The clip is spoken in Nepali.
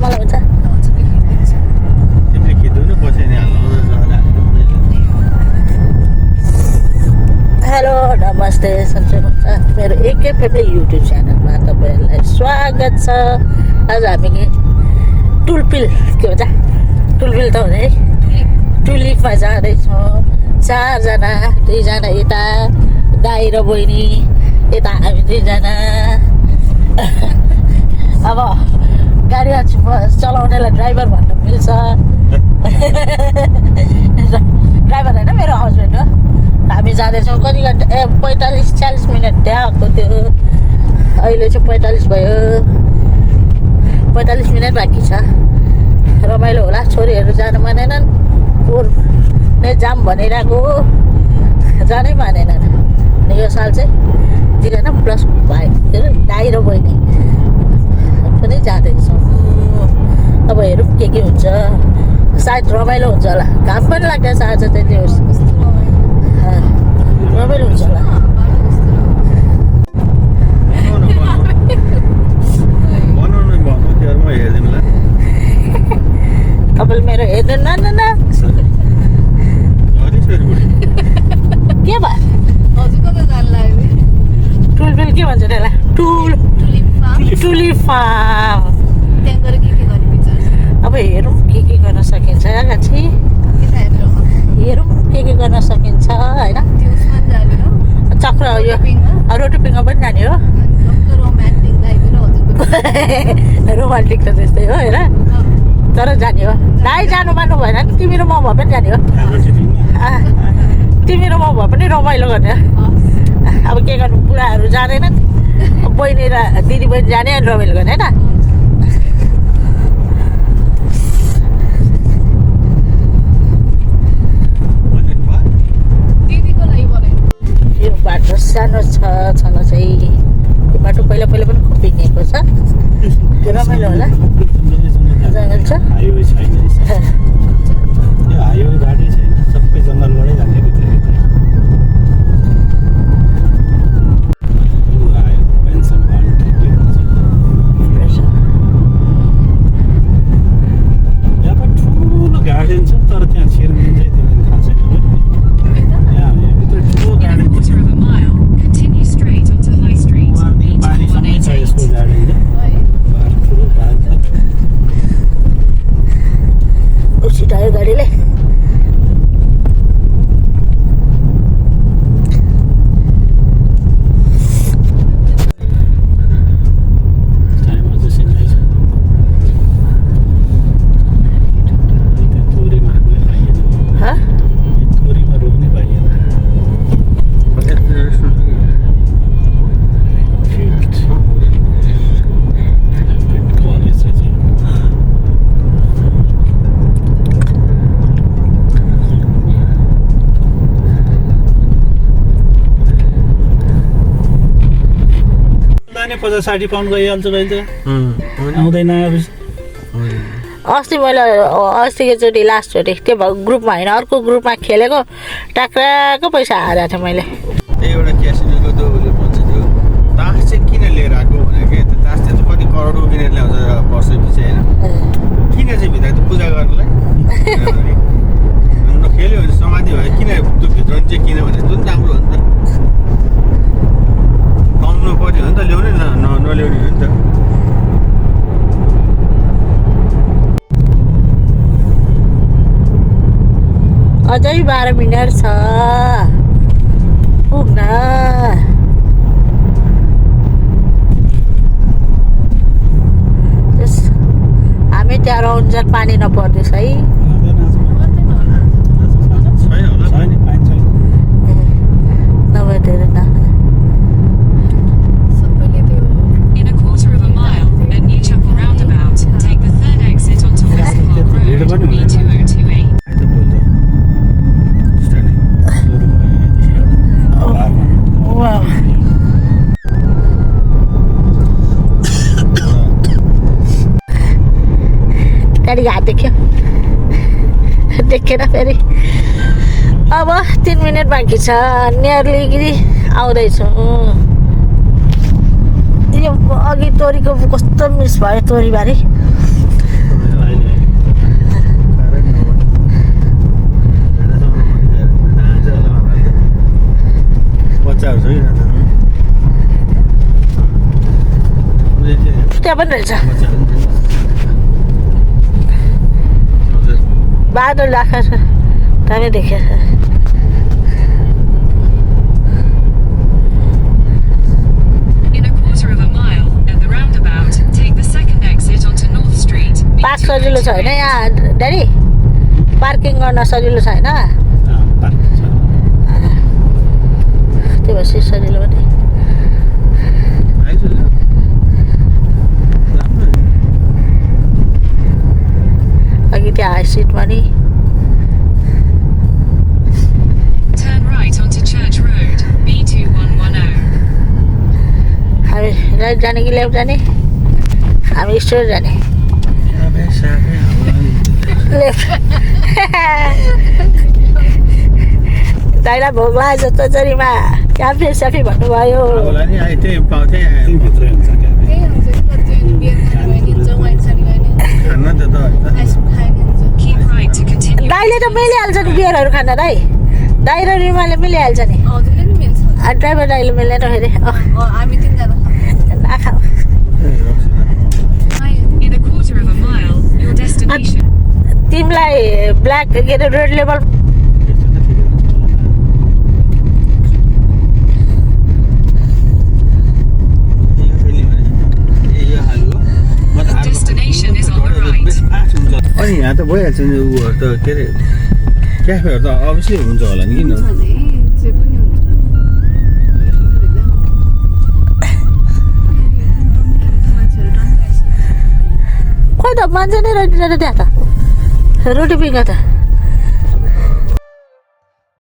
मलाई हुन्छ तिमीले खिच्नु पछि नि हेलो नमस्ते सन्चै हुन्छ मेरो एकै फेब्रुअरी युट्युब च्यानलमा तपाईँहरूलाई स्वागत छ। आज हामी टुलपिल के भन्छ टुलपिल त हुने है टुलिपमा जाँदैछौँ। 4 जना, 2 जना यता दाइ र बहिनी यता हामी 2 जना। अब गाडी चलाउनेलाई ड्राइभर भन्न मिल्छ। ड्राइभर होइन मेरो हस्बेन्ड हो। हामी जाँदैछौँ कति घन्टा 45-40 मिनट त्यहाँ आएको थियो। अहिले चाहिँ 45 भयो, 45 मिनट बाँकी छ। रमाइलो होला। छोरीहरू जानु मानेनन्, पोहोर नै जाम भनिरहेको जानै मानेनन्। अनि यो साल चाहिँ 2 जना प्लस भाइ के अरे दाइ र बहिनी पनि जाँदैछौँ। अब हेरौँ के हुन्छ। सायद रमाइलो हुन्छ होला। घाम पनि लाग्दैछ आज त्यति होस् रमाइलो हुन्छ होला। तपाईँले मेरो हेर्नु न के भयो टुलपिल के भन्छ त्यसलाई टुलिप फार्म। अब हेरौँ के गर्न सकिन्छ गाछी हेरौँ के गर्न सकिन्छ होइन। चक्र यो रोटोपिङमा पनि जाने हो। रोमान्टिक त त्यस्तै हो होइन तर जाने हो। दाइ जानु मान्नु भएन नि तिमी र म भए पनि जाने हो। तिमी र म भए पनि रमाइलो गर्ने हो। अब के गर्नु बुढाहरू जाँदैनन्। बहिनी र दिदी बहिनी जाने अनि रमाइलो गर्ने होइन। यो बाटो सानो छन चाहिँ यो बाटो पहिला पनि खुब पिकनिकको छ। रमाइलो होला। जङ्गल छ हाइवे गाडी छैन सबै जङ्गलबाटै जाने ठुलो गार्डन छ तर त्यहाँ छिर्ने चाहिँ तिमीले थाहा छैन पानी छ यसको गार्डन ठुलो बाग छ। छिटायो गाडीले। पचास 60 पाउन्ड गइहाल्छ अहिले त आउँदैन। अस्ति मैले अस्तिकोचोटि लास्टचोटि त्यो ग्रुपमा होइन अर्को ग्रुपमा खेलेको टाक्राको पैसा हारेको थिएँ मैले। त्यही एउटा क्यासिनोको त उसले भन्छ त्यो तास चाहिँ किन लिएर आएको भने कि त्यो तास चाहिँ कति करोडको किनेर ल्याउँछ वर्ष पछि होइन। किन चाहिँ भित्र त्यो पूजा गर्नलाई नखेल्यो भने समाधि भयो। किन त्यो भित्र चाहिँ किन भने जुन राम्रो हो नि त पाउनु पर्यो हो नि त ल्याउने नल्याउने हो नि त। अझै 12 मिनट छ पुग्न। हामी त्यहाँ रौन्जन पानी नपर्दैछ है। नभए धेरै न गाडी हात देखेन फेरि। अब 3 मिनट बाँकी छ। नियरली आउँदैछु। यो अघि तोरीको कस्तो मिस भयो तोरीबारी। त्यहाँ पनि रहेछ हजुर बादल राखेको छ दामी देखेको छ In a quarter of a mile, at the roundabout, take the second exit onto North Street. Park सजिलो छ होइन यहाँ ड्याडी पार्किङ गर्न सजिलो छ होइन त्यो भएपछि सजिलो पनि अघि त्यहाँ हाई सिटमा नि Turn right onto Church Road, B2110. हामी राइट जाने कि लेफ्ट जाने हामी स्ट्रेट जाने लेफ्ट दाइलाई भोक लाग्यो जस्तो चरीमा क्याफे स्याफी भन्नुभयो Keep right to continue. दाइले त मिलिहाल्छ नि बियरहरू खान दाइ दाइ र रिमाले मिलिहाल्छ नि ड्राइभर दाइले मिल्दैन फेरि नखाऊ In a quarter of a mile, your destination. तिमीलाई ब्ल्याक के अरे red label Destination is on the right. अनि यहाँ त भइहाल्छ नि उहरू त के अरे क्याफेहरू त अभियसली हुन्छ होला नि किन खोइ त मान्छे नै रहेन त्यहाँ त रोटी पिङा त